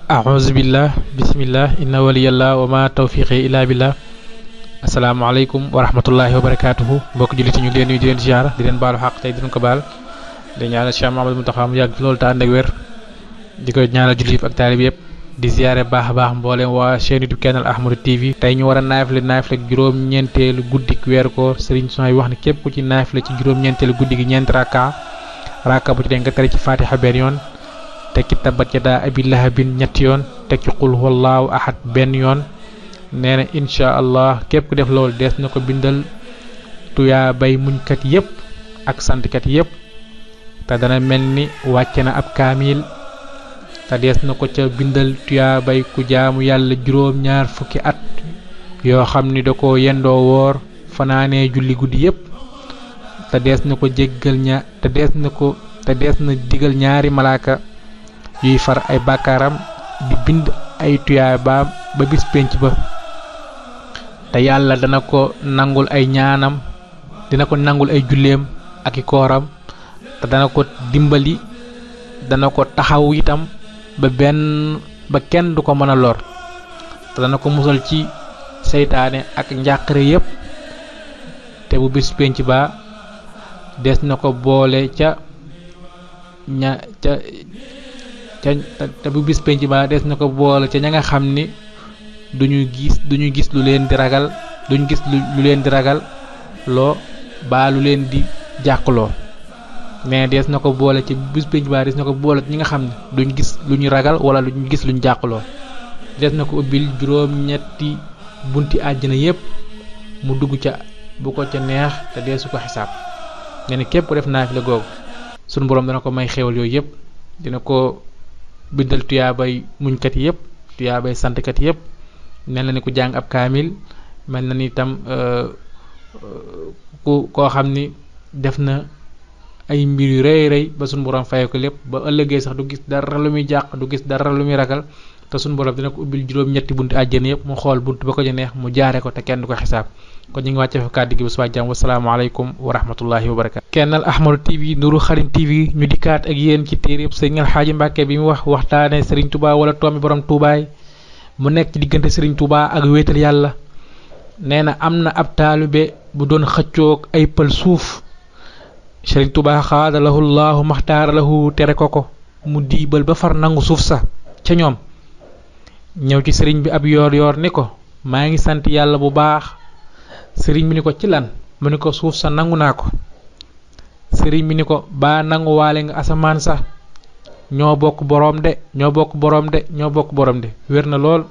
أعوذ بالله بسم الله إن ولي الله وما توفيقي إلا بالله asalaamaaleykum wa rahmatullahi wa barakaatuhu mbokk jullit ñu ngi leen nuyu di leen ziar di leen baalu xaq tey di leen ko baal di ñaanal Cheikh Mamadou Mountakha mu yàgg loolu te ànd ak wér di ko ñaanal jullit ak taalib yëpp di ziare baax a baax mbooleem waa chaîne YouTube Kenal Ahmadou TV. tey ñu war a naafile juróom-ñeenteelu guddik weeru koor Serigne Soy wax ne képp ku ci naafile ci juróom-ñeenteelu guddi gi ñeenti rakka bu ci dee nga tari ci Fatiha benn yoon teg ci tabbat yadaa abii lahabin ñetti yoon teg ci qul huwallaahu ahad benn yoon. nee na incha allah képp ku def loolu dees na ko bindal tuyaa bay muñkat yépp ak santkat yépp te dana mel ni wàcce na ab kaamil te dees na ko ca bindal tuyaa bay ku jaamu yàlla juróom-ñaar fukki at yoo xam ni da ko yendoo woor fanaanee julli guddi yépp te dees na ko jéggal te dees na digal ñaari malaaka yuy far ay bàkkaaram di bind ay tuyaa baam ba bis penc ba te yàlla dana ko nangul ay ñaanam dina ko nangul ay julleem ak i kooram te dana ko dimbali dana ko taxaw itam ba kenn du ko mën a lor te dana ko musal ci seytaane ak njàqare yépp te bu bis penc ba des na ko boole te bu bis penc ba des na ko boole ca ña nga xam ni duñu gis lu leen di ragal loo baa lu leen di jàqloo mais des na ko boole ci bis penc ba des na ko boole ñi nga xam ne duñ gis lu ñu ragal wala luñ gis luñ jàqloo des na ko ubbil juróom-ñetti bunti àjjana yépp mu dugg ca bu ko ca neex te deesu ko xisaab nga ne képp ko def naafila googu sunu boroom dana ko may xéewal yooyu yépp dina ko bindal tuyaabay muñkat yépp tuyaabay santkat yépp mel na ni ku jàng ab kaamil mel na ni itam koo xam ni def na ay mbir yu rëy rëy ba sunu borom fayee ko lépp ba ëllëgee sax du gis dara lu muy jàq du gis dara lu muy ragal te sunu borom dina ko ubbil juróom-ñetti buntu àjjana yëpp mu xool buntu ba ko ja neex mu jaare ko te kenn du ko xisaab kon ñu ngi wàcce fa kàddu gi ba suba jàmm wasalaamaaleykum wa rahmatullahi wa barakaatu. Kenal Ahmadou TV Nuru Xadim TV ñu dikkaat ak yéen ci téere Sëriñ Alxaaji Mbàkke bi mu waxtaane Serigne Touba wala toomi borom Toubaay mu nekk ci diggante Serigne Touba ak wéetal yàlla nee na am na ab taalibe bu doon xëccoog ay pël suuf Serigne Touba xaada lahu llahu maxtaara lahu tere ko mu diibal ba far nangu suuf sa ca ñoom ñëw ci sëriñ bi ab yoor ni ko maa ngi sant yàlla bu baax sëriñ bi ni ko ci lan mu ni ko suuf sa nangu naa ko sëriñ bi ni ko baa nangu waale nga asamaan sa ñoo bokk boroom de wér na lool